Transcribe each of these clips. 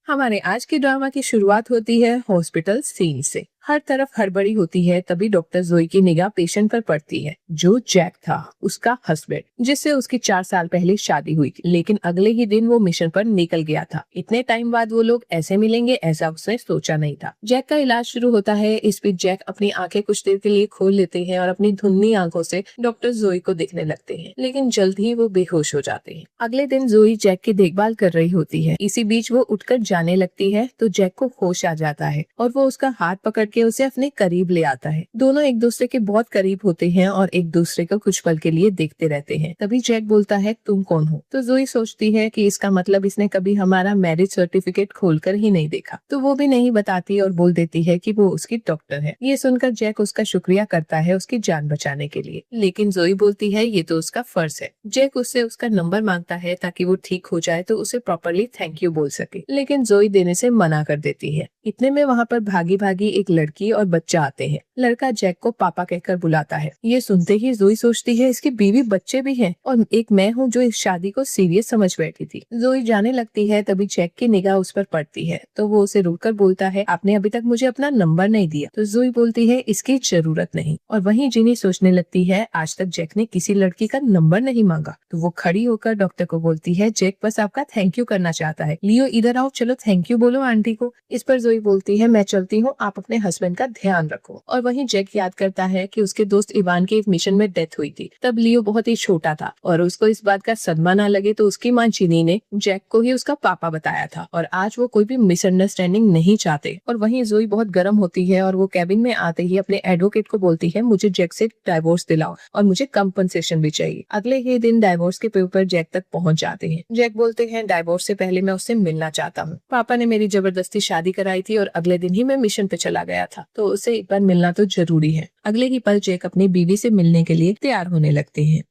हमारे आज की ड्रामा की शुरुआत होती है हॉस्पिटल सीन से। हर तरफ हड़बड़ी होती है। तभी डॉक्टर जोई की निगाह पेशेंट पर पड़ती है, जो जैक था, उसका हस्बैंड, जिससे उसकी 4 साल पहले शादी हुई थी। लेकिन अगले ही दिन वो मिशन पर निकल गया था। इतने टाइम बाद वो लोग ऐसे मिलेंगे, ऐसा उसने सोचा नहीं था। जैक का इलाज शुरू होता है। इस बीच जैक अपनी आंखें कुछ देर के लिए खोल लेते हैं और अपनी धुंधली आंखों से डॉक्टर जोई को दिखने लगते हैं, लेकिन जल्द ही वो बेहोश हो जाते हैं। अगले दिन जोई जैक की देखभाल कर रही होती है। इसी बीच वो उठकर जाने लगती है तो जैक को होश आ जाता है और वो उसका हाथ पकड़ के उसे अपने करीब ले आता है। दोनों एक दूसरे के बहुत करीब होते हैं और एक दूसरे को कुछ पल के लिए देखते रहते हैं। तभी जैक बोलता है, तुम कौन हो? तो जोई सोचती है कि इसका मतलब इसने कभी हमारा मैरिज सर्टिफिकेट खोलकर ही नहीं देखा, तो वो भी नहीं बताती और बोल देती है कि वो उसकी डॉक्टर है। ये सुनकर जैक उसका शुक्रिया करता है उसकी जान बचाने के लिए, लेकिन जोई बोलती है ये तो उसका फर्ज है। जैक उससे उसका नंबर मांगता है ताकि वो ठीक हो जाए तो उसे प्रॉपरली थैंक यू बोल सके, लेकिन जोई देने से मना कर देती है। इतने में वहाँ पर भागी भागी एक लड़की और बच्चा आते हैं। लड़का जैक को पापा कहकर बुलाता है। ये सुनते ही जोई सोचती है इसकी बीवी बच्चे भी हैं और एक मैं हूँ जो इस शादी को सीरियस समझ बैठी थी। जोई जाने लगती है। तभी जैक की निगाह उस पर पड़ती है तो वो उसे रोककर बोलता है, आपने अभी तक मुझे अपना नंबर नहीं दिया। तो जोई बोलती है, इसकी जरूरत नहीं। और वहीं जिनी सोचने लगती है, आज तक जैक ने किसी लड़की का नंबर नहीं मांगा। तो वो खड़ी होकर डॉक्टर को बोलती है, जैक बस आपका थैंक यू करना चाहता है। लियो इधर आओ, चलो थैंक यू बोलो आंटी को। इस पर जोई बोलती है, मैं चलती हूँ, आप अपने हस्बैंड का ध्यान रखो। और वहीं जैक याद करता है कि उसके दोस्त इवान के एक मिशन में डेथ हुई थी। तब लियो बहुत ही छोटा था और उसको इस बात का सदमा ना लगे तो उसकी माँ जिनी ने जैक को ही उसका पापा बताया था और आज वो कोई भी मिसअंडरस्टैंडिंग नहीं चाहते। और वहीं जोई बहुत गर्म होती है और वो कैबिन में आते ही अपने एडवोकेट को बोलती है, मुझे जैक से डाइवोर्स दिलाओ और मुझे कंपनसेशन भी चाहिए। अगले ही दिन डाइवोर्स के पेपर जैक तक पहुँच जाते हैं। जैक बोलते हैं, डाइवोर्स से पहले मैं उससे मिलना चाहता हूँ। पापा ने मेरी जबरदस्ती शादी कराई थी और अगले दिन ही मैं मिशन पे चला गया था, तो उसे एक बार मिलना तो जरूरी है। अगले ही पल जैक अपनी बीवी से मिलने के लिए तैयार होने लगते हैं।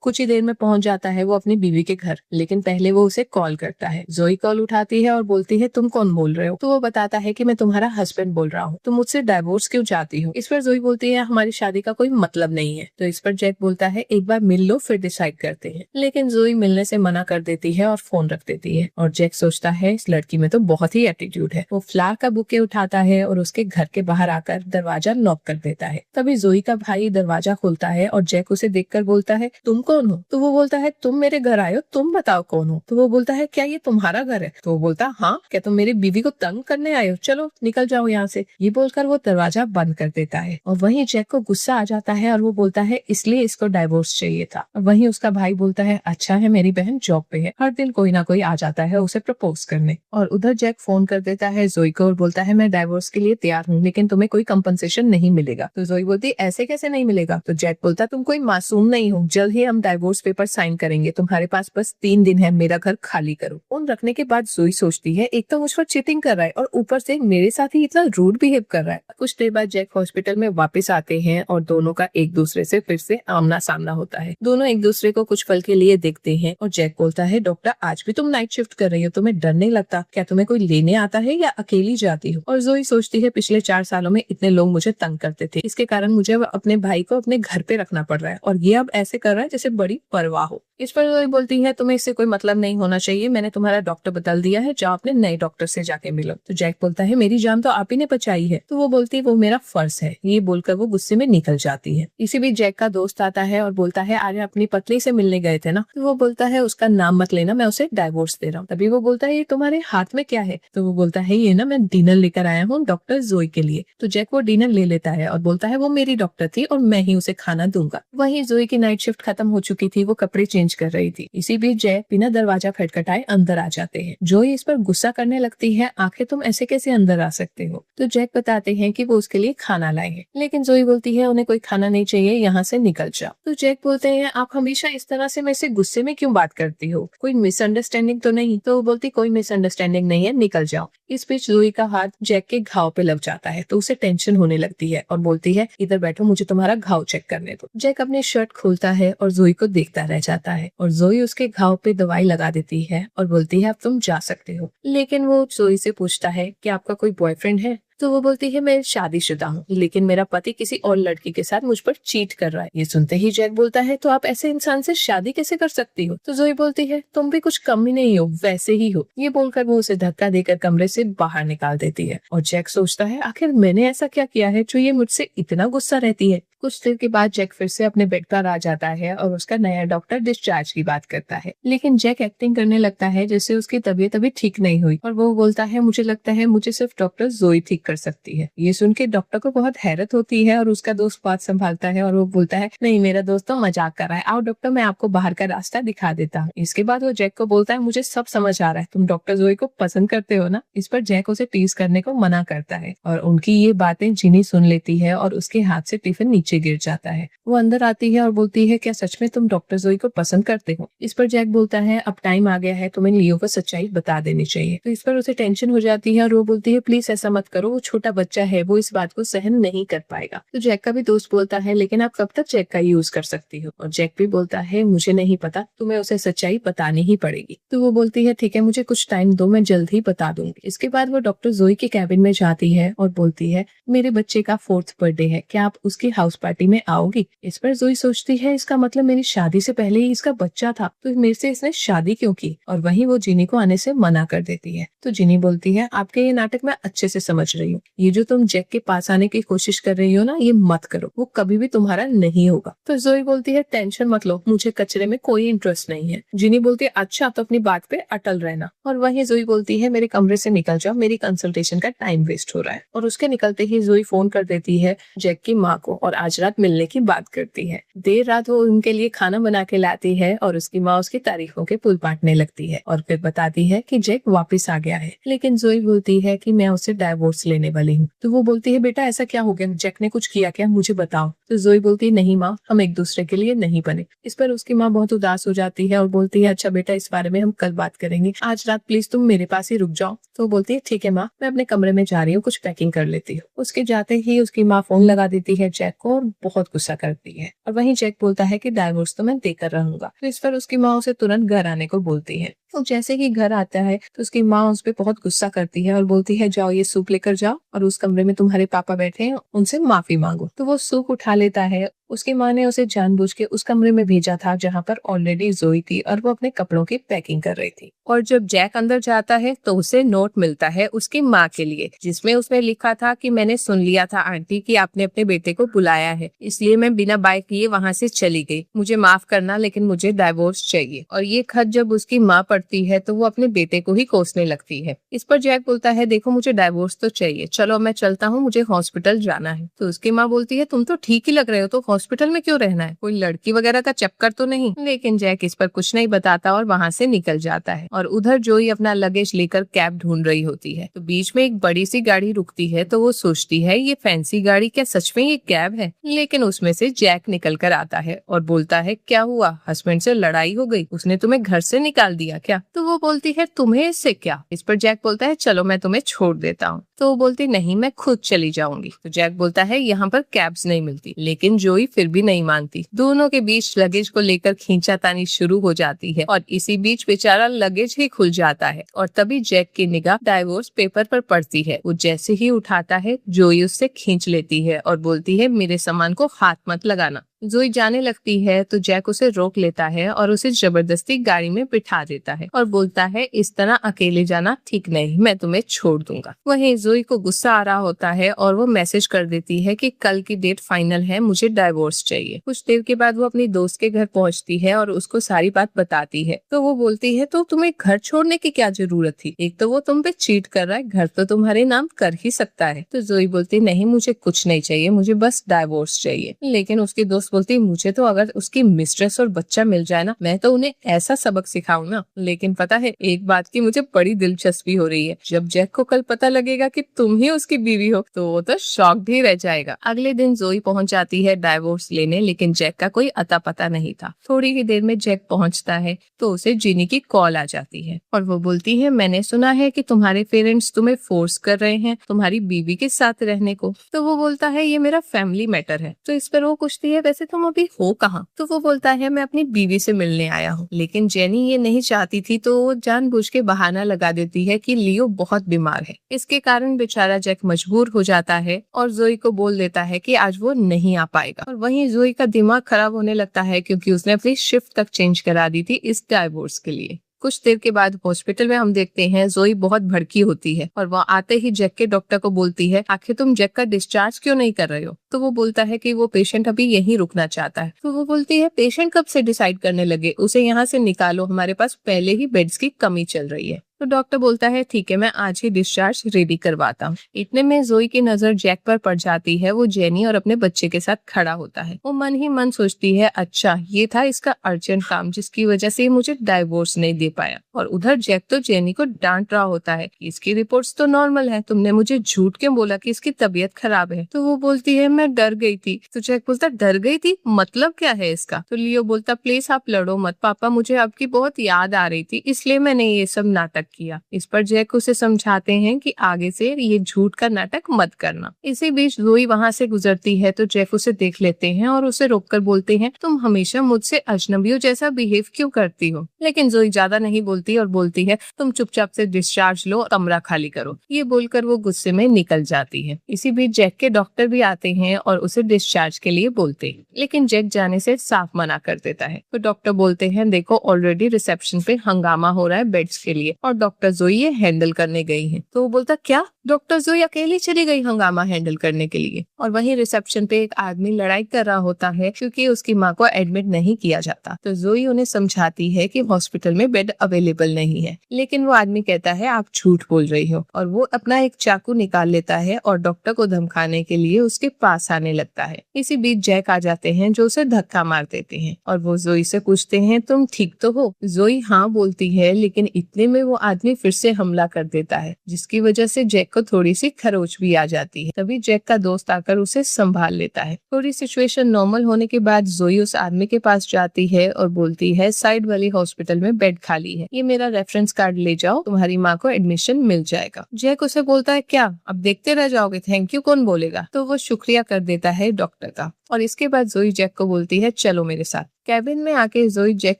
कुछ ही देर में पहुंच जाता है वो अपनी बीवी के घर, लेकिन पहले वो उसे कॉल करता है। जोई कॉल उठाती है और बोलती है, तुम कौन बोल रहे हो? तो वो बताता है कि मैं तुम्हारा हस्बैंड बोल रहा हूँ, तुम मुझसे डाइवोर्स क्यों चाहती हो? इस पर जोई बोलती है, हमारी शादी का कोई मतलब नहीं है। तो इस पर जैक बोलता है, एक बार मिल लो फिर डिसाइड करते हैं। लेकिन जोई मिलने से मना कर देती है और फोन रख देती है। और जैक सोचता है, इस लड़की में तो बहुत ही एटीट्यूड है। वो फ्लावर का बुके उठाता है और उसके घर के बाहर आकर दरवाजा नॉक कर देता है। तभी जोई का भाई दरवाजा खोलता है और जैक उसे देखकर बोलता है, तुम कौन हो? तो वो बोलता है, तुम मेरे घर आए हो, तुम बताओ कौन हो? तो वो बोलता है, क्या ये तुम्हारा घर है? तो वो बोलता, हाँ। क्या तुम मेरी बीवी को तंग करने आए हो? चलो निकल जाओ यहाँ से। ये बोलकर वो दरवाजा बंद कर देता है। और वहीं जैक को गुस्सा आ जाता है और वो बोलता है, इसलिए इसको डाइवोर्स चाहिए था। और वहीं उसका भाई बोलता है, अच्छा है मेरी बहन जॉब पे है, हर दिन कोई ना कोई आ जाता है उसे प्रपोज करने। और उधर जैक फोन कर देता है जोई को और बोलता है, मैं डाइवोर्स के लिए तैयार हूँ, लेकिन तुम्हें कोई कंपनसेशन नहीं मिलेगा। तो जोई बोलती, ऐसे कैसे नहीं मिलेगा? तो जैक बोलता, तुम कोई मासूम नहीं हो, जल्द ही हम डाइवोर्स पेपर साइन करेंगे, तुम्हारे पास बस 3 दिन है, मेरा घर खाली करो। फोन रखने के बाद जोई सोचती है, एक तो मुझ पर चीटिंग कर रहा है और ऊपर से मेरे साथ ही इतना रूड बिहेव कर रहा है। कुछ देर बाद जैक हॉस्पिटल में वापस आते हैं और दोनों का एक दूसरे से फिर से आमना सामना होता है। दोनों एक दूसरे को कुछ पल के लिए देखते हैं और जैक बोलता है, डॉक्टर आज भी तुम नाइट शिफ्ट कर रही हो, तुम्हें डर नहीं लगता? क्या तुम्हें कोई लेने आता है या अकेली जाती हो? और जोई सोचती है, पिछले 4 सालों में इतने लोग मुझे तंग करते थे, इसके कारण मुझे अपने भाई को अपने घर पे रखना पड़ रहा है और ये अब ऐसे कर रहा है जैसे बड़ी परवाह हो। इस पर जोई बोलती है, तुम्हें इससे कोई मतलब नहीं होना चाहिए, मैंने तुम्हारा डॉक्टर बदल दिया है, जाओ अपने नए डॉक्टर से जाके मिलो। तो जैक बोलता है, मेरी जान तो आप ही ने बचाई है। तो वो बोलती है, वो मेरा फर्ज है। ये बोलकर वो गुस्से में निकल जाती है। इसी बीच जैक का दोस्त आता है और बोलता है, आज अपनी पत्नी से मिलने गए थे ना? तो वो बोलता है, उसका नाम मत लेना, मैं उसे डाइवोर्स दे रहा हूँ। तभी वो बोलता है, ये तुम्हारे हाथ में क्या है? तो वो बोलता है, ये ना मैं डिनर लेकर आया हूँ डॉक्टर जोई के लिए। तो जैक वो डिनर ले लेता है और बोलता है, वो मेरी डॉक्टर थी और मैं ही उसे खाना दूंगा। वहीं जोई की नाइट शिफ्ट खत्म हो चुकी थी, वो कपड़े चेंज कर रही थी। इसी बीच जय बिना दरवाजा खटखटाए अंदर आ जाते हैं। जोई इस पर गुस्सा करने लगती है, आखिर तुम ऐसे कैसे अंदर आ सकते हो? तो जैक बताते हैं कि वो उसके लिए खाना लाए हैं, लेकिन जोई बोलती है, उन्हें कोई खाना नहीं चाहिए, यहाँ से निकल जाओ। तो जैक बोलते हैं, आप हमेशा इस तरह से मेरे से गुस्से में क्यों बात करती हो? कोई मिसअंडरस्टैंडिंग तो नहीं? तो वो बोलती, कोई मिसअंडरस्टैंडिंग नहीं है, निकल जाओ। इस बीच जोई का हाथ जैक के घाव पे लग जाता है तो उसे टेंशन होने लगती है और बोलती है, इधर बैठो, मुझे तुम्हारा घाव चेक करने दो। जैक अपनी शर्ट खोलता है और जोई को देखता रह जाता है और जोई उसके घाव पे दवाई लगा देती है और बोलती है, अब तुम जा सकते हो। लेकिन वो जोई से पूछता है कि आपका कोई बॉयफ्रेंड है? तो वो बोलती है मैं शादीशुदा हूँ, लेकिन मेरा पति किसी और लड़की के साथ मुझ पर चीट कर रहा है। ये सुनते ही जैक बोलता है तो आप ऐसे इंसान से शादी कैसे कर सकती हो? तो जोई बोलती है तुम भी कुछ कम ही नहीं हो, वैसे ही हो। ये बोलकर वो उसे धक्का देकर कमरे से बाहर निकाल देती है और जैक सोचता है आखिर मैंने ऐसा क्या किया है जो ये मुझसे इतना गुस्सा रहती है। कुछ देर के बाद जैक फिर से अपने बेड पर आ जाता है और उसका नया डॉक्टर डिस्चार्ज की बात करता है, लेकिन जैक एक्टिंग करने लगता है जैसे उसकी तबीयत अभी ठीक नहीं हुई और वो बोलता है मुझे लगता है मुझे सिर्फ डॉक्टर जोई ठीक कर सकती है। ये सुन के डॉक्टर को बहुत हैरत होती है और उसका दोस्त बात संभालता है और वो बोलता है नहीं, मेरा दोस्त तो मजाक कर रहा है, आओ डॉक्टर मैं आपको बाहर का रास्ता दिखा देता हूँ। इसके बाद वो जैक को बोलता है मुझे सब समझ आ रहा है, तुम डॉक्टर जोई को पसंद करते हो ना। इस पर जैक उसे टीज करने को मना करता है और उनकी ये बातें जिनी सुन लेती है और उसके हाथ से टिफिन नीचे गिर जाता है। वो अंदर आती है और बोलती है क्या सच में तुम डॉक्टर जोई को पसंद करते हो? इस पर जैक बोलता है अब टाइम आ गया है, तुम्हें लियो को सच्चाई बता देनी चाहिए। तो इस पर उसे टेंशन हो जाती है और वो बोलती है प्लीज ऐसा मत करो, वो छोटा बच्चा है, वो इस बात को सहन नहीं कर पाएगा। तो जैक का भी दोस्त बोलता है लेकिन आप कब तक जैक का यूज कर सकती हो? और जैक भी बोलता है मुझे नहीं पता, तुम्हें उसे सच्चाई बतानी ही पड़ेगी। तो वो बोलती है ठीक है, मुझे कुछ टाइम दो, मैं जल्द ही बता दूंगी। इसके बाद वो डॉक्टर जोई के कैबिन में जाती है और बोलती है मेरे बच्चे का 4th बर्थडे है, क्या आप उसकी हाउस पार्टी में आओगी? इस पर जोई सोचती है इसका मतलब मेरी शादी से पहले ही इसका बच्चा था, तो मेरे से इसने शादी क्यों की? और वहीं वो जिनी को आने से मना कर देती है। तो जिनी बोलती है आपके ये नाटक मैं अच्छे से समझ रही हूँ, ये जो तुम जैक के पास आने की कोशिश कर रही हो ना, ये मत करो, वो कभी भी तुम्हारा नहीं होगा। तो जोई बोलती है टेंशन मत लो, मुझे कचरे में कोई इंटरेस्ट नहीं है। जिनी बोलती है अच्छा तो अपनी बात पे अटल रहना। और वहीं जोई बोलती है मेरे कमरे से निकल जाओ, मेरी कंसल्टेशन का टाइम वेस्ट हो रहा है। और उसके निकलते ही जोई फोन कर देती है जैक की माँ को और आज रात मिलने की बात करती है। देर रात वो उनके लिए खाना बना के लाती है और उसकी माँ उसकी तारीफों के पुल बांटने लगती है और फिर बताती है कि जैक वापस आ गया है। लेकिन जोई बोलती है कि मैं उससे डाइवोर्स लेने वाली हूँ। तो वो बोलती है बेटा ऐसा क्या हो गया, जैक ने कुछ किया क्या, मुझे बताओ। तो जोई बोलती है नहीं माँ, हम एक दूसरे के लिए नहीं बने। इस पर उसकी माँ बहुत उदास हो जाती है और बोलती है अच्छा बेटा इस बारे में हम कल बात करेंगे, आज रात प्लीज तुम मेरे पास ही रुक जाओ। तो वो बोलती है ठीक है माँ, मैं अपने कमरे में जा रही हूँ, कुछ पैकिंग कर लेती हूँ। उसके जाते ही उसकी माँ फोन लगा देती है जैक को और बहुत गुस्सा करती है। और वहीं जैक बोलता है कि डाइवोर्स तो मैं देकर रहूंगा। तो इस पर उसकी माँ उसे तुरंत घर आने को बोलती है। तो जैसे ही घर आता है तो उसकी माँ उस पर बहुत गुस्सा करती है और बोलती है जाओ ये सूप लेकर जाओ और उस कमरे में तुम्हारे पापा बैठे हैं उनसे माफी मांगो। तो वो सूप उठा लेता है। उसकी माँ ने उसे जानबूझ के उस कमरे में भेजा था जहाँ पर ऑलरेडी जोई थी और वो अपने कपड़ों की पैकिंग कर रही थी। और जब जैक अंदर जाता है तो उसे नोट मिलता है उसकी माँ के लिए, जिसमें उसने लिखा था कि मैंने सुन लिया था आंटी कि आपने अपने बेटे को बुलाया है, इसलिए मैं बिना बाय किए वहाँ से चली गई, मुझे माफ करना लेकिन मुझे डाइवोर्स चाहिए। और ये खत जब उसकी माँ पढ़ती है तो वो अपने बेटे को ही कोसने लगती है। इस पर जैक बोलता है देखो मुझे डाइवोर्स तो चाहिए, चलो मैं चलता हूँ, मुझे हॉस्पिटल जाना है। तो उसकी माँ बोलती है तुम तो ठीक ही लग रहे हो, तो हॉस्पिटल में क्यों रहना है, कोई लड़की वगैरह का चक्कर तो नहीं। लेकिन जैक इस पर कुछ नहीं बताता और वहाँ से निकल जाता है। और उधर जोई अपना लगेज लेकर कैब ढूंढ रही होती है। तो बीच में एक बड़ी सी गाड़ी रुकती है तो वो सोचती है ये फैंसी गाड़ी क्या सच में ये कैब है। लेकिन उसमें से जैक निकल कर आता है और बोलता है क्या हुआ, हस्बैंड से लड़ाई हो गई, उसने तुम्हें घर से निकाल दिया क्या? तो वो बोलती है तुम्हें इससे क्या? इस पर जैक बोलता है चलो मैं तुम्हें छोड़ देता हूँ। तो वो बोलती नहीं मैं खुद चली जाऊंगी। तो जैक बोलता है यहाँ पर कैब्स नहीं मिलती। लेकिन जोई फिर भी नहीं मानती। दोनों के बीच लगेज को लेकर खींचातानी शुरू हो जाती है और इसी बीच बेचारा लगेज ही खुल जाता है और तभी जैक की निगाह डाइवोर्स पेपर पर पड़ती है। वो जैसे ही उठाता है जोई उससे खींच लेती है और बोलती है मेरे सामान को हाथ मत लगाना। जोई जाने लगती है तो जैक उसे रोक लेता है और उसे जबरदस्ती गाड़ी में बिठा देता है और बोलता है इस तरह अकेले जाना ठीक नहीं, मैं तुम्हें छोड़ दूंगा। वहीं जोई को गुस्सा आ रहा होता है और वो मैसेज कर देती है कि कल की डेट फाइनल है, मुझे डाइवोर्स चाहिए। कुछ देर के बाद वो अपनी दोस्त के घर पहुंचती है और उसको सारी बात बताती है। तो वो बोलती है तो तुम्हें घर छोड़ने की क्या जरूरत थी, एक तो वो तुम पे चीट कर रहा है, घर तो तुम्हारे नाम कर ही सकता है। तो जोई बोलती नहीं मुझे कुछ नहीं चाहिए, मुझे बस डाइवोर्स चाहिए। लेकिन उसकी दोस्त बोलती मुझे तो अगर उसकी मिस्ट्रेस और बच्चा मिल जाए ना, मैं तो उन्हें ऐसा सबक सिखाऊं ना। लेकिन पता है एक बात की मुझे बड़ी दिलचस्पी हो रही है, जब जैक को कल पता लगेगा कि तुम ही उसकी बीवी हो तो वो तो शॉक्ड ही रह जाएगा। अगले दिन जोई पहुंच जाती है डाइवोर्स लेने, लेकिन जैक का कोई अता पता नहीं था। थोड़ी ही देर में जैक पहुंचता है तो उसे जिनी की कॉल आ जाती है और वो बोलती है मैंने सुना है कि तुम्हारे पेरेंट्स तुम्हें फोर्स कर रहे हैं तुम्हारी बीवी के साथ रहने को। तो वो बोलता है ये मेरा फैमिली मैटर है। तो इस पर वो पूछती है वैसे वैसे तुम अभी हो कहाँ? तो वो बोलता है मैं अपनी बीवी से मिलने आया हूँ। लेकिन जेनी ये नहीं चाहती थी तो वो जानबूझ के बहाना लगा देती है कि लियो बहुत बीमार है। इसके कारण बेचारा जैक मजबूर हो जाता है और जोई को बोल देता है कि आज वो नहीं आ पाएगा। और वहीं जोई का दिमाग खराब होने लगता है क्योंकि उसने अपनी शिफ्ट तक चेंज करा दी थी इस डाइवोर्स के लिए। कुछ देर के बाद हॉस्पिटल में हम देखते हैं जोई बहुत भड़की होती है और वह आते ही जैक के डॉक्टर को बोलती है आखिर तुम जैक का डिस्चार्ज क्यों नहीं कर रहे हो? तो वो बोलता है कि वो पेशेंट अभी यहीं रुकना चाहता है। तो वो बोलती है पेशेंट कब से डिसाइड करने लगे, उसे यहाँ से निकालो, हमारे पास पहले ही बेड्स की कमी चल रही है। तो डॉक्टर बोलता है ठीक है मैं आज ही डिस्चार्ज रेडी करवाता हूँ। इतने में जोई की नजर जैक पर पड़ जाती है। वो जेनी और अपने बच्चे के साथ खड़ा होता है। वो मन ही मन सोचती है अच्छा ये था इसका अर्जेंट काम जिसकी वजह से मुझे डाइवोर्स नहीं दे पाया। और उधर जैक तो जेनी को डांट रहा होता है कि इसकी रिपोर्ट्स तो नॉर्मल है, तुमने मुझे झूठ क्यों बोला कि इसकी तबीयत खराब है? तो वो बोलती है मैं डर गई थी। तो जैक बोलता डर गई थी, मतलब क्या है इसका? तो लियो बोलता प्लीज आप लड़ो मत पापा, मुझे आपकी बहुत याद आ रही थी इसलिए मैंने ये सब नाटक किया। इस पर जैक उसे समझाते हैं कि आगे से ये झूठ का नाटक मत करना। इसी बीच जोई वहाँ से गुजरती है तो जैक उसे देख लेते हैं और उसे रोककर बोलते हैं तुम हमेशा मुझसे अजनबियों जैसा बिहेव क्यों करती हो? लेकिन जोई ज्यादा नहीं बोलती और बोलती है तुम चुपचाप से डिस्चार्ज लो, कमरा खाली करो। ये बोलकर वो गुस्से में निकल जाती है। इसी बीच जैक के डॉक्टर भी आते हैं और उसे डिस्चार्ज के लिए बोलते हैं, लेकिन जैक जाने से साफ मना कर देता है। तो डॉक्टर बोलते हैं देखो ऑलरेडी रिसेप्शन पे हंगामा हो रहा है बेड्स के लिए और डॉक्टर जोई ये हैंडल करने गई है। तो वो बोलता क्या डॉक्टर जोई अकेली चली गई हंगामा हैंडल करने के लिए? और वहीं रिसेप्शन पे एक आदमी लड़ाई कर रहा होता है क्योंकि उसकी माँ को एडमिट नहीं किया जाता। तो जोई उन्हें समझाती है कि हॉस्पिटल में बेड अवेलेबल नहीं है, लेकिन वो आदमी कहता है आप झूठ बोल रही हो और वो अपना एक चाकू निकाल लेता है और डॉक्टर को धमकाने के लिए उसके पास आने लगता है। इसी बीच जैक आ जाते हैं जो उसे धक्का मार देते हैं और वो जोई से पूछते हैं तुम ठीक तो हो? जोई हाँ बोलती है, लेकिन इतने में वो आदमी फिर से हमला कर देता है जिसकी वजह से जैक को थोड़ी सी खरोच भी आ जाती है। तभी जैक का दोस्त आकर उसे संभाल लेता है। थोड़ी सिचुएशन नॉर्मल होने के बाद जोई उस आदमी के पास जाती है और बोलती है साइड वाली हॉस्पिटल में बेड खाली है, ये मेरा रेफरेंस कार्ड ले जाओ, तुम्हारी माँ को एडमिशन मिल जाएगा। जैक उसे बोलता है क्या अब देखते रह जाओगे, थैंक यू कौन बोलेगा? तो वो शुक्रिया कर देता है डॉक्टर का। और इसके बाद जोई जैक को बोलती है चलो मेरे साथ। कैबिन में आके जोई जैक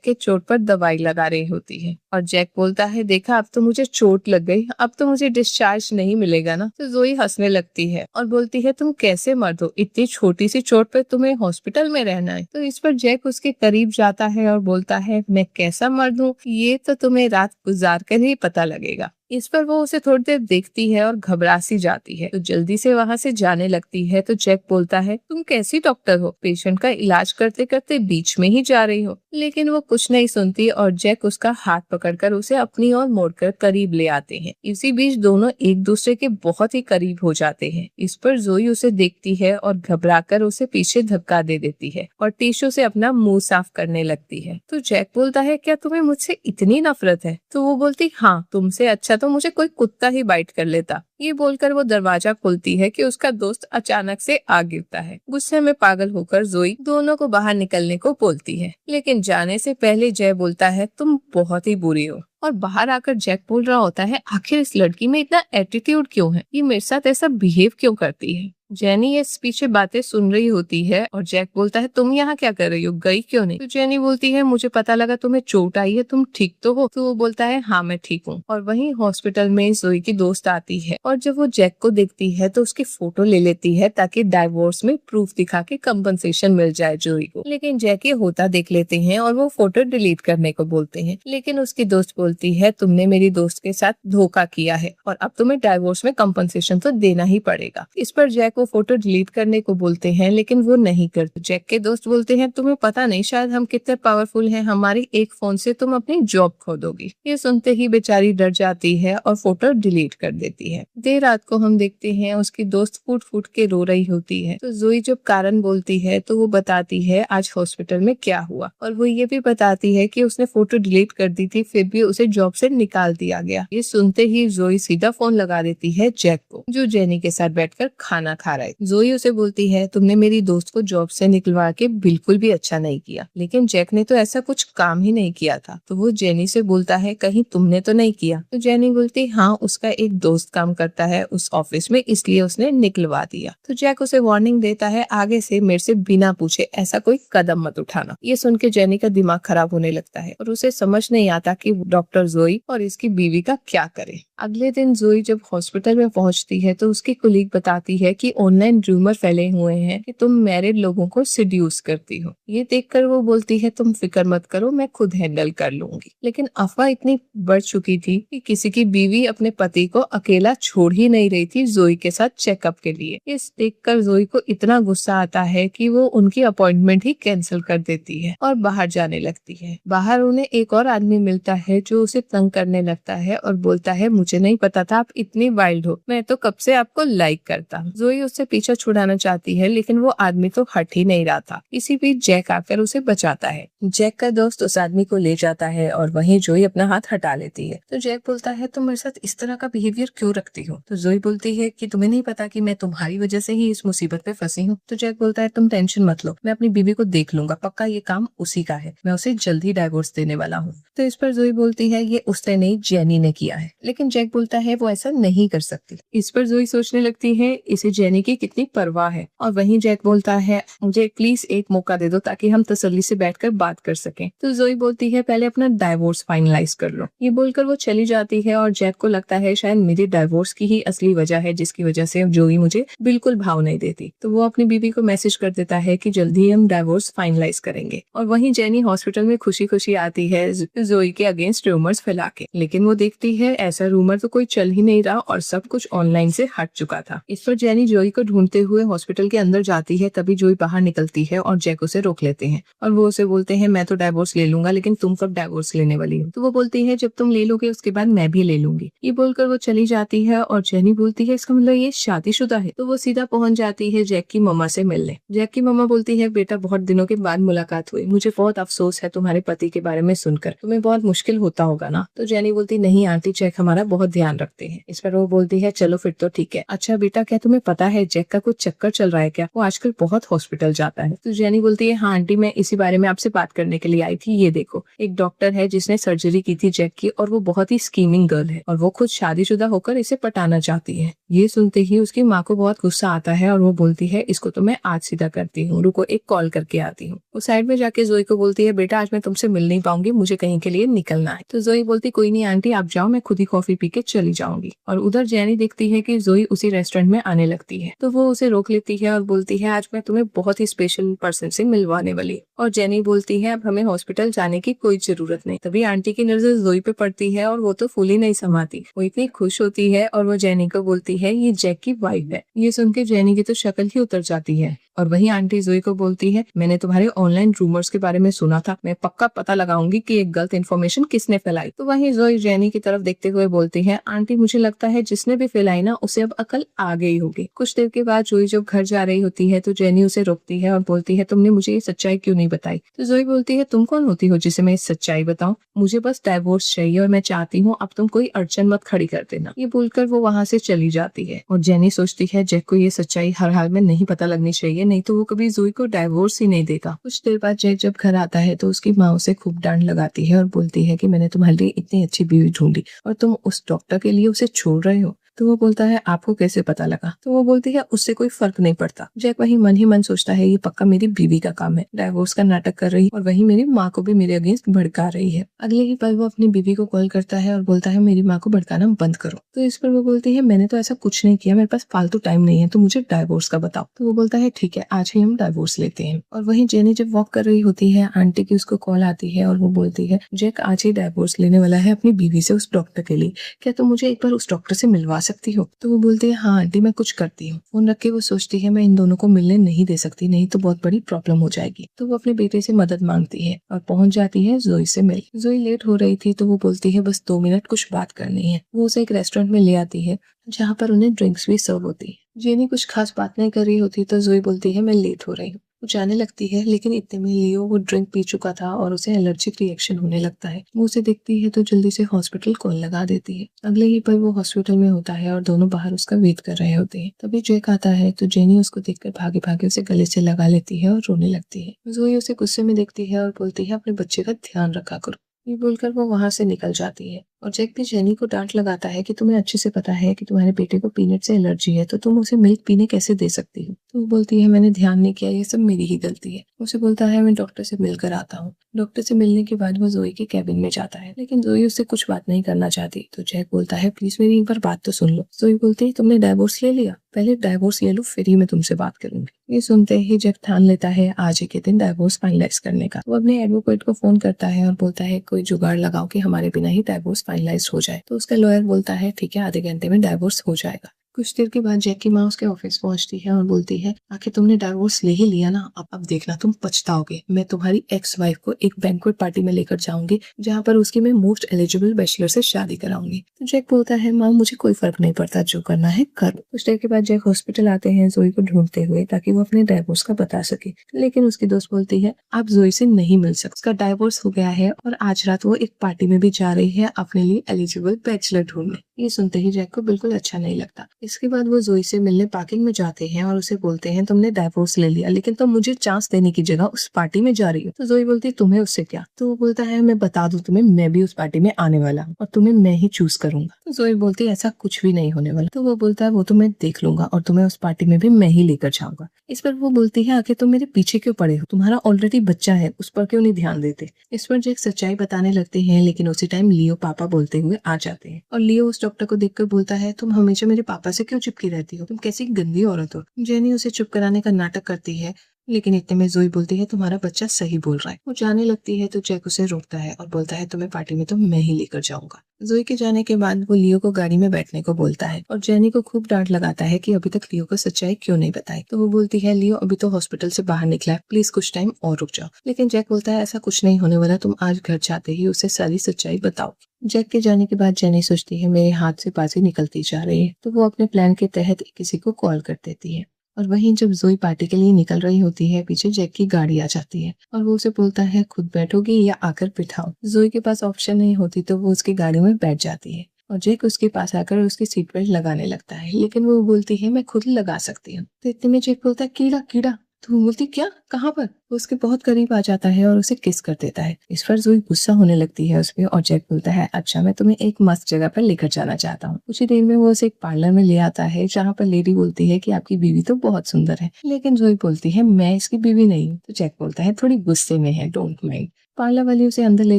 के चोट पर दवाई लगा रही होती है और जैक बोलता है देखा अब तो मुझे चोट लग गई, अब तो मुझे डिस्चार्ज नहीं मिलेगा ना? तो जोई हंसने लगती है और बोलती है तुम कैसे मर्द हो, इतनी छोटी सी चोट पे तुम्हें हॉस्पिटल में रहना है? तो इस पर जैक उसके करीब जाता है और बोलता है मैं कैसा मर्द हूँ ये तो तुम्हें रात गुजार कर ही पता लगेगा। इस पर वो उसे थोड़ी देर देखती है और घबरा सी जाती है तो जल्दी से वहाँ से जाने लगती है। तो जैक बोलता है तुम कैसी डॉक्टर हो, पेशेंट का इलाज करते करते बीच में ही जा रही हो? लेकिन वो कुछ नहीं सुनती और जैक उसका हाथ पकड़कर उसे अपनी ओर मोड़कर करीब ले आते हैं। इसी बीच दोनों एक दूसरे के बहुत ही करीब हो जाते हैं। इस पर जोई उसे देखती है और घबराकर उसे पीछे धक्का दे देती है और टिश्यू से अपना मुंह साफ करने लगती है। तो जैक बोलता है क्या तुम्हें मुझसे इतनी नफरत है? तो वो बोलती हाँ, तुमसे अच्छा तो मुझे कोई कुत्ता ही बाइट कर लेता। ये बोलकर वो दरवाजा खोलती है कि उसका दोस्त अचानक से आ गिरता है। गुस्से में पागल होकर जोई दोनों को बाहर निकलने को बोलती है, लेकिन जाने से पहले जय बोलता है तुम बहुत ही बुरी हो। और बाहर आकर जैक बोल रहा होता है आखिर इस लड़की में इतना एटीट्यूड क्यों है, ये मेरे साथ ऐसा बिहेव क्यों करती है? जेनी ये पीछे बातें सुन रही होती है और जैक बोलता है तुम यहाँ क्या कर रही हो, गई क्यों नहीं? तो जेनी बोलती है मुझे पता लगा तुम्हें चोट आई है, तुम ठीक तो हो? तो वो बोलता है हाँ मैं ठीक हूँ। और वहीं हॉस्पिटल में जोई की दोस्त आती है और जब वो जैक को देखती है तो उसकी फोटो ले लेती है ताकि डाइवोर्स में प्रूफ दिखा के कंपनसेशन मिल जाए जोई को। लेकिन जैक ये होता देख लेते हैं और वो फोटो डिलीट करने को बोलते हैं, लेकिन उसकी दोस्त बोलती है तुमने मेरी दोस्त के साथ धोखा किया है और अब तुम्हें डाइवोर्स में कंपनसेशन तो देना ही पड़ेगा। इस पर जैक वो फोटो डिलीट करने को बोलते हैं, लेकिन वो नहीं करते। जैक के दोस्त बोलते हैं तुम्हें पता नहीं शायद हम कितने पावरफुल हैं, हमारी एक फोन से तुम अपनी जॉब खो दोगी। ये सुनते ही बेचारी डर जाती है और फोटो डिलीट कर देती है। देर रात को हम देखते हैं उसकी दोस्त फूट फूट के रो रही होती है। तो जोई जब कारण बोलती है तो वो बताती है आज हॉस्पिटल में क्या हुआ और वो ये भी बताती है कि उसने फोटो डिलीट कर दी थी फिर भी उसे जॉब से निकाल दिया गया। ये सुनते ही जोई सीधा फोन लगा देती है जैक को, जो जेनी के साथ बैठकर खाना खा खा रहे। जोई उसे बोलती है तुमने मेरी दोस्त को जॉब से निकलवा के बिल्कुल भी अच्छा नहीं किया, लेकिन जैक ने तो ऐसा कुछ काम ही नहीं किया था। तो वो जेनी से बोलता है कहीं तुमने तो नहीं किया। तो जेनी बोलती हाँ, उसका एक दोस्त काम करता है उस ऑफिस में, इसलिए उसने निकलवा दिया। तो जैक उसे वार्निंग देता है आगे से मेरे से बिना पूछे ऐसा कोई कदम मत उठाना। ये सुन के जेनी का दिमाग खराब होने लगता है और उसे समझ नहीं आता कि डॉक्टर जोई और इसकी बीवी का क्या करे। अगले दिन जोई जब हॉस्पिटल में पहुंचती है तो उसकी कुलीग बताती है कि ऑनलाइन रूमर फैले हुए हैं कि तुम मैरिड लोगों को सिड्यूस करती हो। ये देखकर वो बोलती है तुम फिक्र मत करो, मैं खुद हैंडल कर लूंगी। लेकिन अफवाह इतनी बढ़ चुकी थी कि किसी की बीवी अपने पति को अकेला छोड़ ही नहीं रही थी जोई के साथ चेकअप के लिए। इस देखकर जोई को इतना गुस्सा आता है कि वो उनकी अपॉइंटमेंट ही कैंसिल कर देती है और बाहर जाने लगती है। बाहर उन्हें एक और आदमी मिलता है जो उसे तंग करने लगता है और बोलता है मुझे नहीं पता था आप इतनी वाइल्ड हो, मैं तो कब से आपको लाइक करता हूँ। जोई उससे पीछा छुड़ाना चाहती है लेकिन वो आदमी तो हट ही नहीं रहा था। इसी बीच जैक आकर उसे बचाता है। जैक का दोस्त उस आदमी को ले जाता है और वहीं जोई अपना हाथ हटा लेती है। तो जैक बोलता है तुम मेरे साथ इस तरह का बिहेवियर क्यों रखती हो। तो जोई बोलती है कि तुम्हें नहीं पता कि मैं तुम्हारी वजह से ही इस मुसीबत में फंसी हूँ। तो जैक बोलता है तुम टेंशन मत लो, मैं अपनी बीवी को देख लूंगा, पक्का ये काम उसी का है, मैं उसे जल्द ही डाइवोर्स देने वाला हूँ। तो इस पर जोई बोलती है ये उसने नहीं, जेनी ने किया है। लेकिन जैक बोलता है वो ऐसा नहीं कर सकती। इस पर जोई सोचने लगती है इसे जेनी की कितनी परवाह है। और वहीं जैक बोलता है मुझे प्लीज एक मौका दे दो ताकि हम तसल्ली से बैठकर बात कर सकें। तो जोई बोलती है पहले अपना डाइवोर्स फाइनलाइज कर लो। ये बोलकर वो चली जाती है और जैक को लगता है शायद मेरी डाइवोर्स की ही असली वजह है जिसकी वजह से जोई मुझे बिल्कुल भाव नहीं देती। तो वो अपनी बीवी को मैसेज कर देता है कि जल्दी ही हम डाइवोर्स फाइनलाइज करेंगे। और वहीं जेनी हॉस्पिटल में खुशी खुशी आती है जोई के अगेंस्ट रूमर्स फैला के, लेकिन वो देखती है ऐसा रूमर तो कोई चल ही नहीं रहा और सब कुछ ऑनलाइन से हट चुका था। इस पर जेनी जोई को ढूंढते हुए हॉस्पिटल के अंदर जाती है। तभी जोई बाहर निकलती है और जैक उसे रोक लेते हैं और वो उसे बोलते हैं मैं तो डाइवोर्स ले लूंगा, लेकिन तुम कब डाइवोर्स लेने वाली हो। तो वो बोलती है जब तुम ले लोगे उसके बाद मैं भी ले लूंगी। ये बोलकर वो चली जाती है और जेनी बोलती है इसका मतलब ये शादीशुदा है। तो वो सीधा पहुंच जाती है जैक की मम्मा से मिलने। जैक की मम्मा बोलती है बेटा बहुत दिनों के बाद मुलाकात हुई, मुझे बहुत अफसोस है तुम्हारे पति के बारे में सुनकर, तुम्हें बहुत मुश्किल होता होगा ना। तो जेनी बोलती नहीं आंटी, जैक हमारा बहुत ध्यान रखते हैं। इस पर वो बोलती है चलो फिर तो ठीक है। अच्छा बेटा क्या तुम्हें पता है जैक का कुछ चक्कर चल रहा है क्या, वो आजकल बहुत हॉस्पिटल जाता है। तो जेनी बोलती है हाँ आंटी, मैं इसी बारे में आपसे बात करने के लिए आई थी। ये देखो एक डॉक्टर है जिसने सर्जरी की थी जैक की और वो बहुत ही स्कीमिंग गर्ल है और वो खुद शादीशुदा होकर इसे पटाना चाहती है। ये सुनते ही उसकी माँ को बहुत गुस्सा आता है और वो बोलती है इसको तो मैं आज सीधा करती हूँ, रुको एक कॉल करके आती हूँ। वो साइड में जाके जोई को बोलती है बेटा आज मैं तुमसे मिल नहीं पाऊंगी, मुझे कहीं के लिए निकलना है। तो जोई बोलती कोई नहीं आंटी आप जाओ, मैं खुद ही कॉफी पी के चली जाऊंगी। और उधर जेनी देखती है कि जोई उसी रेस्टोरेंट में आने लगती है तो वो उसे रोक लेती है और बोलती है आज मैं तुम्हें बहुत ही स्पेशल पर्सन से मिलवाने वाली। और जेनी बोलती है अब हमें हॉस्पिटल जाने की कोई जरूरत नहीं। तभी आंटी की नजर जोई पे पड़ती है और वो तो फूल ही नहीं समाती, वो इतनी खुश होती है और वो जेनी को बोलती है ये जैक की वाइफ है। ये सुन के जेनी की तो शक्ल ही उतर जाती है। और वहीं आंटी जोई को बोलती है मैंने तुम्हारे ऑनलाइन रूमर्स के बारे में सुना था, मैं पक्का पता लगाऊंगी कि ये गलत इन्फॉर्मेशन किसने फैलाई। तो वहीं जोई जेनी की तरफ देखते हुए बोलती है आंटी मुझे लगता है जिसने भी फैलाई ना उसे अब अकल आ गई होगी। कुछ देर के बाद जोई जब घर जा रही होती है तो जेनी उसे रोकती है और बोलती है तुमने मुझे ये सच्चाई क्यों नहीं बताई। तो जोई बोलती है तुम कौन होती हो जिसे मैं इस सच्चाई बताऊं, मुझे बस डाइवोर्स चाहिए और मैं चाहती हूँ अब तुम कोई अड़चन मत खड़ी कर देना। ये बोलकर वो वहाँ से चली जाती है और जेनी सोचती है जैक को ये सच्चाई हर हाल में नहीं पता लगनी चाहिए, नहीं तो वो कभी जोई को डाइवोर्स ही नहीं देगा। कुछ देर बाद जैक जब घर आता है तो उसकी माँ उसे खूब डांट लगाती है और बोलती है कि मैंने तुम्हारे लिए इतनी अच्छी बीवी ढूंढी और तुम उस डॉक्टर के लिए उसे छोड़ रहे हो। तो वो बोलता है आपको कैसे पता लगा। तो वो बोलती है उससे कोई फर्क नहीं पड़ता। जैक वही मन ही मन सोचता है ये पक्का मेरी बीवी का काम है, डाइवोर्स का नाटक कर रही और वही मेरी माँ को भी मेरे अगेंस्ट भड़का रही है। अगले ही पल वो अपनी बीवी को कॉल करता है और बोलता है मेरी माँ को भड़काना बंद करो। तो इस पर वो बोलती है मैंने तो ऐसा कुछ नहीं किया, मेरे पास फालतू टाइम नहीं है, तो मुझे डाइवोर्स का बताओ। तो वो बोलता है ठीक है आज ही हम डाइवोर्स लेते हैं। और वहीं जेनी जब वॉक कर रही होती है आंटी की उसको कॉल आती है और वो बोलती है जैक आज ही डाइवोर्स लेने वाला है अपनी बीवी से उस डॉक्टर के लिए, क्या तुम मुझे एक बार उस डॉक्टर से मिलवा सकती हो। तो वो बोलती है हाँ आंटी मैं कुछ करती हूँ। फोन रख के वो सोचती है मैं इन दोनों को मिलने नहीं दे सकती, नहीं तो बहुत बड़ी प्रॉब्लम हो जाएगी। तो वो अपने बेटे से मदद मांगती है और पहुंच जाती है जोई से मिल। जोई लेट हो रही थी तो वो बोलती है बस 2 मिनट कुछ बात करनी है। वो उसे एक रेस्टोरेंट में ले आती है जहाँ पर उन्हें ड्रिंक्स भी सर्व होती है। जेनी कुछ खास बात नहीं कर रही होती तो जोई बोलती है मैं लेट हो रही हूँ। वो जाने लगती है, लेकिन इतने में लियो वो ड्रिंक पी चुका था और उसे एलर्जिक रिएक्शन होने लगता है। वो उसे देखती है तो जल्दी से हॉस्पिटल कॉल लगा देती है। अगले ही पल वो हॉस्पिटल में होता है और दोनों बाहर उसका वेट कर रहे होते हैं। तभी जैक आता है तो जेनी उसको देखकर भागे भागे उसे गले से लगा लेती है और रोने लगती है। जोई उसे गुस्से में देखती है और बोलती है अपने बच्चे का ध्यान रखा करो। ये बोलकर वो वहां से निकल जाती है और जैक भी जेनी को डांट लगाता है कि तुम्हें अच्छे से पता है कि तुम्हारे बेटे को पीनट से एलर्जी है, तो तुम उसे मिल्क पीने कैसे दे सकती हो। तो वो बोलती है मैंने ध्यान नहीं किया, ये सब मेरी ही गलती है। उसे बोलता है मैं डॉक्टर से मिलकर आता हूँ। डॉक्टर से मिलने के बाद वो जोई के कैबिन में जाता है, लेकिन जोई उससे कुछ बात नहीं करना चाहती। तो जैक बोलता है प्लीज मेरी एक बार बात तो सुन लो। जोई बोलती है तुमने डाइवोर्स ले लिया, पहले डाइवोर्स ले लो फिर ही मैं तुमसे बात करूंगी। ये सुनते ही जैक ठान लेता है आज ही के दिन डाइवोर्स फाइनलाइज करने का। वो अपने एडवोकेट को फोन करता है और बोलता है कोई जुगाड़ लगाओ कि हमारे बिना ही डाइवोर्स फाइनलाइज हो जाए। तो उसका लॉयर बोलता है ठीक है, आधे घंटे में डाइवोर्स हो जाएगा। कुछ देर के बाद जैक की माँ उसके ऑफिस पहुंचती है और बोलती है आखिर तुमने डाइवोर्स ले ही लिया ना, अब देखना तुम पछताओगे। मैं तुम्हारी एक्स वाइफ को एक बैंक्वेट पार्टी में लेकर जाऊंगी जहाँ पर उसकी मैं मोस्ट एलिजिबल बैचलर से शादी कराऊंगी। तो जैक बोलता है माँ मुझे कोई फर्क नहीं पड़ता, जो करना है करो। कुछ देर के बाद जैक हॉस्पिटल आते हैं जोई को ढूंढते हुए ताकि वो अपने डाइवोर्स का बता सके, लेकिन उसकी दोस्त बोलती है आप जोई से नहीं मिल सकते, उसका डाइवोर्स हो गया है और आज रात वो एक पार्टी में भी जा रही है अपने लिए एलिजिबल बैचलर ढूंढने। ये सुनते ही जैक को बिल्कुल अच्छा नहीं लगता। इसके बाद वो जोई से मिलने पार्किंग में जाते हैं और उसे बोलते हैं तुमने डाइवोर्स ले लिया, लेकिन तुम मुझे चांस देने की जगह उस पार्टी में जा रही हो। तो जोई बोलती है तुम्हें उससे क्या। तो वो बोलता है मैं बता दूं तुम्हें, मैं भी उस पार्टी में आने वाला हूँ और तुम्हें मैं ही चूज करूंगा। तो जोई बोलती है ऐसा कुछ भी नहीं होने वाला। तो वो बोलता है वो तो मैं देख लूंगा और तुम्हें उस पार्टी में भी मैं ही लेकर जाऊंगा। इस पर वो बोलती है आखिर तुम मेरे पीछे क्यों पड़े हो, तुम्हारा ऑलरेडी बच्चा है, उस पर क्यों नहीं ध्यान देते। इस पर जैक सच्चाई बताने लगते हैं, लेकिन उसी टाइम लियो पापा बोलते हुए आ जाते हैं और लियो उस डॉक्टर को देखकर बोलता है तुम हमेशा मेरे पापा से क्यों चिपकी रहती हो, तुम कैसी गंदी औरत हो। जेनी उसे चुप कराने का नाटक करती है, लेकिन इतने में जोई बोलती है तुम्हारा बच्चा सही बोल रहा है। वो जाने लगती है तो जैक उसे रोकता है और बोलता है तुम्हें पार्टी में तो मैं ही लेकर जाऊंगा। जोई के जाने के बाद वो लियो को गाड़ी में बैठने को बोलता है और जेनी को खूब डांट लगाता है कि अभी तक लियो को सच्चाई क्यों नहीं बताई। तो वो बोलती है लियो अभी तो हॉस्पिटल से बाहर निकला है, प्लीज कुछ टाइम और रुक जाओ। लेकिन जैक बोलता है ऐसा कुछ नहीं होने वाला, तुम आज घर जाते ही उसे सारी सच्चाई बताओ। जैक के जाने के बाद जेनी सोचती है मेरे हाथ से बाजी निकलती जा रही है, तो वो अपने प्लान के तहत किसी को कॉल कर देती है। और वहीं जब जोई पार्टी के लिए निकल रही होती है पीछे जैक की गाड़ी आ जाती है और वो उसे बोलता है खुद बैठोगी या आकर बिठाओ। जोई के पास ऑप्शन नहीं होती तो वो उसकी गाड़ी में बैठ जाती है और जैक उसके पास आकर उसकी सीट बेल्ट लगाने लगता है, लेकिन वो बोलती है मैं खुद लगा सकती हूँ। तो इतने में जैक बोलता है कीड़ा कीड़ा। तो वो बोलती क्या, कहाँ पर। वो उसके बहुत करीब आ जाता है और उसे किस कर देता है। इस पर जोई गुस्सा होने लगती है उस पर और जैक बोलता है अच्छा मैं तुम्हें एक मस्त जगह पर लेकर जाना चाहता हूँ। कुछ ही देर में वो उसे एक पार्लर में ले आता है जहाँ पर लेडी बोलती है कि आपकी बीवी तो बहुत सुंदर है, लेकिन जोई बोलती है मैं इसकी बीवी नहीं हूँ। तो जैक बोलता है थोड़ी गुस्से में है, डोंट माइंड। पार्लर वाली उसे अंदर ले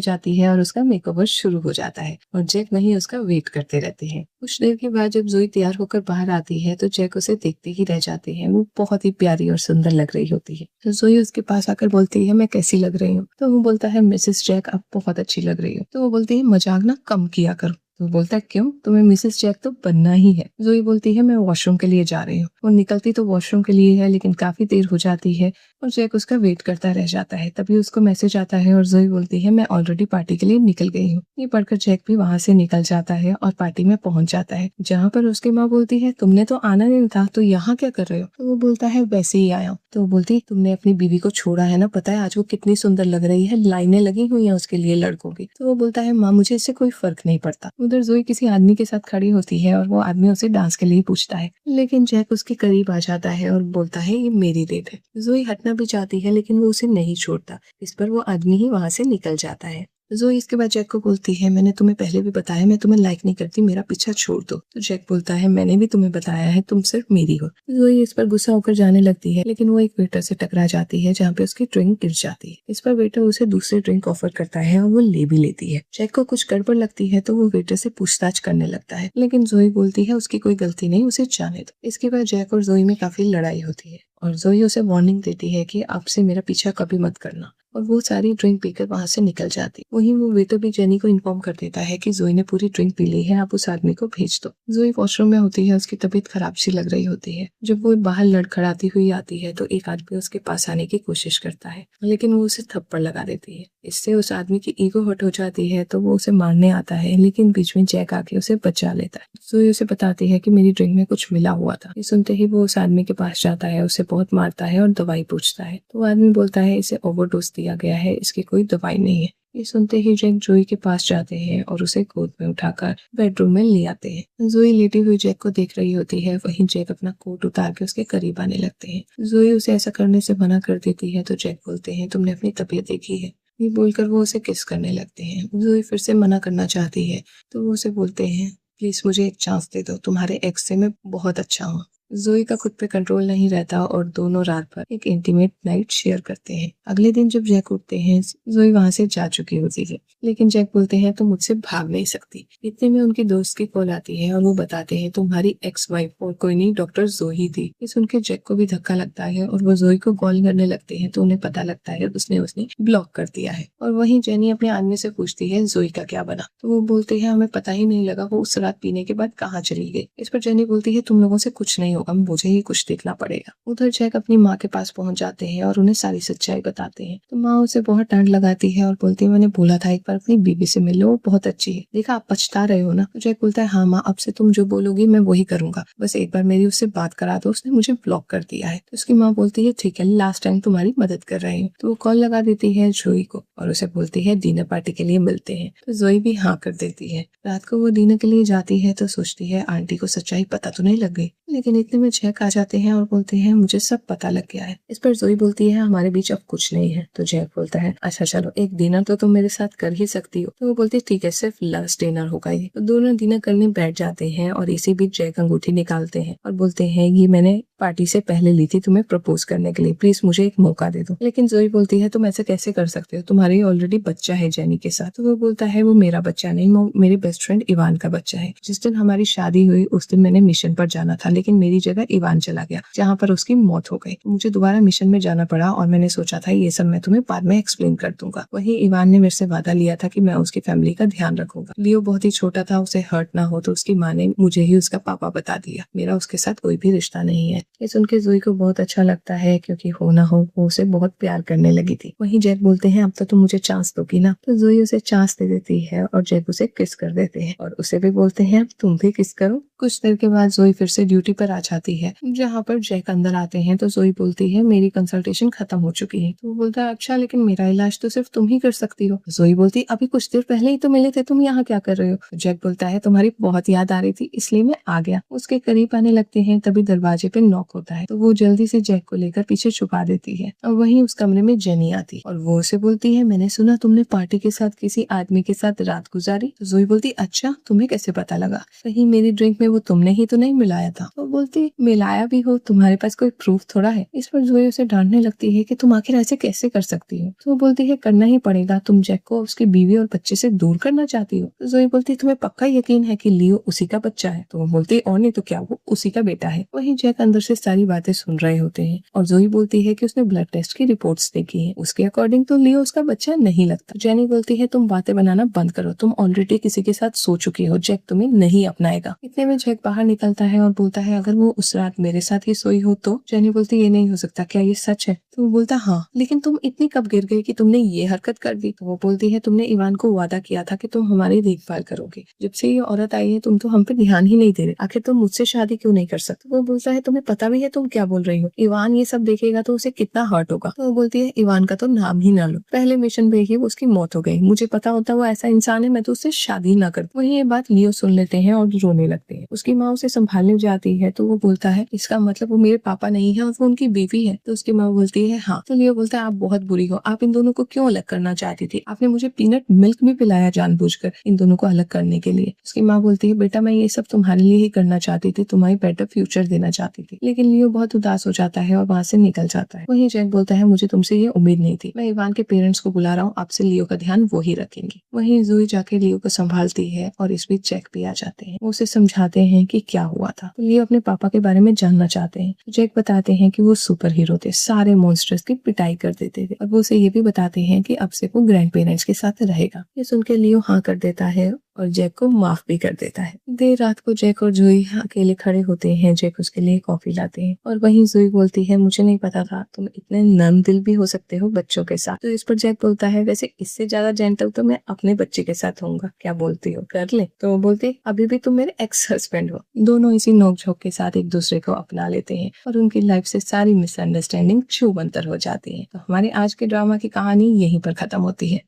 जाती है और उसका मेकओवर शुरू हो जाता है और जैक वहीं उसका वेट करते रहते हैं। कुछ देर के बाद जब जोई तैयार होकर बाहर आती है तो जैक उसे देखते ही रह जाते हैं। वो बहुत ही प्यारी और सुंदर लग रही होती है। तो जोई उसके पास आकर बोलती है मैं कैसी लग रही हूँ। तो वो बोलता है मिसेस जैक आप बहुत अच्छी लग रही हो। तो वो बोलती है मजाक ना कम किया करो। तो बोलता है क्यों, तुम्हें मिसेस जैक तो बनना ही है। जोई बोलती है मैं वॉशरूम के लिए जा रही हूँ। वो निकलती तो वॉशरूम के लिए है, लेकिन काफी देर हो जाती है और जैक उसका वेट करता रह जाता है। तभी उसको मैसेज आता है और जोई बोलती है मैं ऑलरेडी पार्टी के लिए निकल गई हूँ। ये पढ़कर जैक भी वहां से निकल जाता है और पार्टी में पहुंच जाता है, जहाँ पर उसकी माँ बोलती है तुमने तो आना नहीं था, तो यहाँ क्या कर रहे हो। तो वो बोलता है वैसे ही आया हूँ। तो वो बोलती है तुमने अपनी बीवी को छोड़ा है ना, पता है आज वो कितनी सुंदर लग रही है, लाइनें लगी हुई है उसके लिए लड़कों की। तो वो बोलता है माँ मुझे इससे कोई फर्क नहीं पड़ता। उधर जोई किसी आदमी के साथ खड़ी होती है और वो आदमी उसे डांस के लिए पूछता है, लेकिन जैक उसके करीब आ जाता है और बोलता है ये मेरी डेट है। जोई हटना भी चाहती है, लेकिन वो उसे नहीं छोड़ता। इस पर वो आदमी ही वहां से निकल जाता है। जोई इसके बाद जैक को बोलती है मैंने तुम्हें पहले भी बताया मैं तुम्हें लाइक नहीं करती, मेरा पीछा छोड़ दो। तो जैक बोलता है मैंने भी तुम्हें बताया है, तुम सिर्फ मेरी हो। जोई इस पर गुस्सा होकर जाने लगती है, लेकिन वो एक वेटर से टकरा जाती है जहाँ पे उसकी ड्रिंक गिर जाती है। इस पर वेटर उसे दूसरी ड्रिंक ऑफर करता है और वो ले भी लेती है। जैक को कुछ गड़बड़ लगती है तो वो वेटर से पूछताछ करने लगता है, लेकिन जोई बोलती है उसकी कोई गलती नहीं, उसे जाने दो। इसके बाद जैक और जोई में काफी लड़ाई होती है और जोई उसे वार्निंग देती है कि आपसे मेरा पीछा कभी मत करना, और वो सारी ड्रिंक पीकर वहां से निकल जाती। वहीं वो वेटर भी जेनी को इन्फॉर्म कर देता है कि जोई ने पूरी ड्रिंक पी ली है, आप उस आदमी को भेज दो। जोई वॉशरूम में होती है, उसकी तबीयत खराब सी लग रही होती है। जब वो बाहर लड़खड़ाती हुई आती है तो एक आदमी उसके पास आने की कोशिश करता है, लेकिन वो उसे थप्पड़ लगा देती है। इससे उस आदमी की ईगो हर्ट हो जाती है तो वो उसे मारने आता है, लेकिन बीच में जैक आके उसे बचा लेता है। जोई उसे बताती है कि मेरी ड्रिंक में कुछ मिला हुआ था। ये सुनते ही वो उस आदमी के पास जाता है, उसे बहुत मारता है और दवाई पूछता है। तो आदमी बोलता है इसे ओवरडोज दिया गया है, इसकी कोई दवाई नहीं है। ये सुनते ही जैक जोई के पास जाते हैं और उसे गोद में उठाकर बेडरूम में ले आते हैं। जोई लेटी हुई जैक को देख रही होती है, वहीं जैक अपना कोट उतार के उसके करीब आने लगते हैं। जोई उसे ऐसा करने से मना कर देती है तो जैक बोलते हैं तुमने अपनी तबीयत देखी है। ये बोलकर वो उसे किस करने लगते हैं। जोई फिर से मना करना चाहती है तो वो उसे बोलते हैं प्लीज मुझे एक चांस दे दो, तुम्हारे एक्स से मैं बहुत अच्छा हूँ। जोई का खुद पे कंट्रोल नहीं रहता और दोनों रात भर एक इंटीमेट नाइट शेयर करते हैं। अगले दिन जब जैक उठते हैं, जोई वहां से जा चुकी होती है, लेकिन जैक बोलते हैं तुम मुझसे भाग नहीं सकती। इतने में उनकी दोस्त की कॉल आती है और वो बताते हैं तुम्हारी एक्स वाइफ और कोई नहीं डॉक्टर जोई थी। ये सुन के जैक को भी धक्का लगता है और वो जोई को कॉल करने लगते हैं तो उन्हें पता लगता है उसने ब्लॉक कर दिया है। और वहीं जेनी अपने आदमी से पूछती है जोई का क्या बना, तो वो बोलते हैं हमें पता ही नहीं लगा वो उस रात पीने के बाद कहाँ चली गई। इस पर जेनी बोलती है तुम लोगों से कुछ नहीं होगा, मुझे ही कुछ देखना पड़ेगा। उधर जैक अपनी माँ के पास पहुंच जाते हैं और उन्हें सारी सच्चाई बताते हैं। तो माँ उसे बहुत डांट लगाती है और बोलती है मैंने बोला था एक बार अपनी बीवी से मिल लो, वो बहुत अच्छी है, देखा आप पछता रहे हो ना। तो जैक बोलता है हाँ माँ, अब से तुम जो बोलोगी मैं वही करूंगा, बस एक बार मेरी उससे बात करा दो, उसने मुझे ब्लॉक कर दिया है। तो उसकी माँ बोलती है ठीक है, लास्ट टाइम तुम्हारी मदद कर रही हूँ। तो वो कॉल लगा देती है जोई को और उसे बोलती है डिनर पार्टी के लिए मिलते हैं। तो जोई भी हाँ कर देती है। रात को वो डिनर के लिए जाती है तो सोचती है आंटी को सच्चाई पता तो नहीं लग गई, लेकिन इतने में जैक आ जाते हैं और बोलते हैं मुझे सब पता लग गया है। इस पर जोई बोलती है हमारे बीच अब कुछ नहीं है। तो जैक बोलता है अच्छा चलो एक डिनर तो तुम मेरे साथ कर ही सकती हो। तो वो बोलती है ठीक है, सिर्फ लास्ट डिनर होगा ये। तो दोनों डिनर करने बैठ जाते हैं और इसी बीच जैक अंगूठी निकालते हैं और बोलते हैं ये मैंने पार्टी से पहले ली थी तुम्हें प्रपोज करने के लिए, प्लीज मुझे एक मौका दे दो। लेकिन जोई बोलती है तुम ऐसे कैसे कर सकते हो, तुम्हारी ऑलरेडी बच्चा है जेनी के साथ। तो वो बोलता है वो मेरा बच्चा नहीं, वो मेरे बेस्ट फ्रेंड इवान का बच्चा है। जिस दिन हमारी शादी हुई उस दिन मैंने मिशन पर जाना था, लेकिन मेरी जगह इवान चला गया जहाँ पर उसकी मौत हो गई। मुझे दोबारा मिशन में जाना पड़ा और मैंने सोचा था ये सब मैं तुम्हें बाद में एक्सप्लेन कर दूंगा। वही इवान ने मेरे से वादा लिया था कि मैं उसकी फैमिली का ध्यान रखूंगा। लियो बहुत ही छोटा था, उसे हर्ट ना हो तो उसकी माँ ने मुझे ही उसका पापा बता दिया। मेरा उसके साथ कोई भी रिश्ता नहीं है। ये सुन के जोई को बहुत अच्छा लगता है क्योंकि हो ना हो वो उसे बहुत प्यार करने लगी थी। वहीं जैक बोलते हैं अब तो तुम मुझे चांस दोगी ना। तो जोई उसे चांस दे देती है और जैक उसे किस कर देते हैं और उसे भी बोलते हैं अब तुम भी किस करो। कुछ देर के बाद जोई फिर से ड्यूटी पर आ जाती है। जहाँ पर जैक अंदर आते हैं तो जोई बोलती है मेरी कंसल्टेशन खत्म हो चुकी है। तो वो बोलता है अच्छा लेकिन मेरा इलाज तो सिर्फ तुम ही कर सकती हो। जोई बोलती अभी कुछ देर पहले ही तो मिले थे, तुम यहाँ क्या कर रहे हो। जैक बोलता है तुम्हारी बहुत याद आ रही थी इसलिए मैं आ गया। उसके करीब आने लगते हैं तभी दरवाजे पे नॉक होता है तो वो जल्दी से जैक को लेकर पीछे छुपा देती है और वहीं उस कमरे में जेनी आती और वो उसे बोलती है मैंने सुना तुमने पार्टी के साथ किसी आदमी के साथ रात गुजारी। तो जोई बोलती अच्छा तुम्हें कैसे पता लगा, कहीं मेरी ड्रिंक में वो तुमने ही तो नहीं मिलाया था। तो बोलती मिलाया भी हो तुम्हारे पास कोई प्रूफ थोड़ा है। इस पर जोई उसे डांटने लगती है कि तुम आखिर ऐसे कैसे कर सकती हो। तो वो बोलती है करना ही पड़ेगा, तुम जैक को उसकी बीवी और बच्चे से दूर करना चाहती हो। तो जोई बोलती है तुम्हें पक्का यकीन है कि लियो उसी का बच्चा है। तो वो बोलती है और नहीं तो क्या, वो उसी का बेटा है। वहीं जैक अंदर से सारी बातें सुन रहे होते हैं और जोई बोलती है कि उसने ब्लड टेस्ट की रिपोर्ट्स देखी है, उसके अकॉर्डिंग तो लियो उसका बच्चा नहीं लगता। जेनी बोलती है तुम बातें बनाना बंद करो, तुम ऑलरेडी किसी के साथ सो चुकी हो, जैक तुम्हें नहीं अपनाएगा। इतने में जैक बाहर निकलता है और बोलता है अगर वो उस रात मेरे साथ ही सोई हो तो। जेनी बोलती ये नहीं हो सकता, क्या ये सच है। तो वो बोलता हाँ लेकिन तुम इतनी कब गिर गई कि तुमने ये हरकत कर दी। तो वो बोलती है तुमने इवान को वादा किया था कि तुम हमारी देखभाल करोगे, जब से ये औरत आई है तुम तो हम पे ध्यान ही नहीं दे रहे, आखिर तुम मुझसे शादी क्यों नहीं कर सकते। वो बोलता है तुम्हें पता भी है तुम क्या बोल रही हो, इवान ये सब देखेगा तो उसे कितना हर्ट होगा। तो वो बोलती है इवान का तो नाम ही ना लो, पहले मिशन पे ही उसकी मौत हो गई, मुझे पता होता वो ऐसा इंसान है मैं तो उससे शादी ना करती। वही ये बात लियो सुन लेते हैं और रोने लगते हैं। उसकी माँ उसे संभालने जाती है तो वो बोलता है इसका मतलब वो मेरे पापा नहीं है और वो उनकी बीवी है। तो उसकी माँ बोलती है हाँ। तो लियो बोलता है आप बहुत बुरी हो, आप इन दोनों को क्यों अलग करना चाहती थी, आपने मुझे पीनट मिल्क भी पिलाया जानबूझकर इन दोनों को अलग करने के लिए। उसकी माँ बोलती है बेटा मैं ये सब तुम्हारे लिए ही करना चाहती थी, तुम्हारी बेटर फ्यूचर देना चाहती थी। लेकिन लियो बहुत उदास हो जाता है और वहाँ से निकल जाता है। वहीं जैक बोलता है मुझे तुमसे ये उम्मीद नहीं थी, मैं इवान के पेरेंट्स को बुला रहा हूँ, आपसे लियो का ध्यान वो ही रखेंगे। वहीं जोई जाके लियो को संभालती है और इस बीच जैक भी आ जाते हैं। वो उसे समझाते हैं कि क्या हुआ था। तो लियो अपने पापा के बारे में जानना चाहते हैं। तो जैक बताते हैं कि वो सुपर हीरो थे, सारे मॉन्स्टर्स की पिटाई कर देते थे और वो उसे ये भी बताते हैं कि अब से वो ग्रैंड पेरेंट्स के साथ रहेगा। ये सुन के लियो हाँ कर देता है और जैक को माफ भी कर देता है। देर रात को जैक और जोई अकेले खड़े होते हैं। जैक उसके लिए कॉफी लाते हैं और वहीं जोई बोलती है, मुझे नहीं पता था तुम इतने नर्म दिल भी हो सकते हो बच्चों के साथ। तो इस पर जैक बोलता है, वैसे इससे ज्यादा जेंटल तो मैं अपने बच्चे के साथ होऊंगा, क्या बोलती हो, कर ले। तो वो बोलते, अभी भी तुम मेरे एक्स हस्बैंड हो। दोनों इसी नोकझोंक के साथ एक दूसरे को अपना लेते हैं और उनकी लाइफ से सारी मिसअंडरस्टैंडिंग छूमंतर हो जाती है। तो हमारी आज के ड्रामा की कहानी यहीं पर खत्म होती है।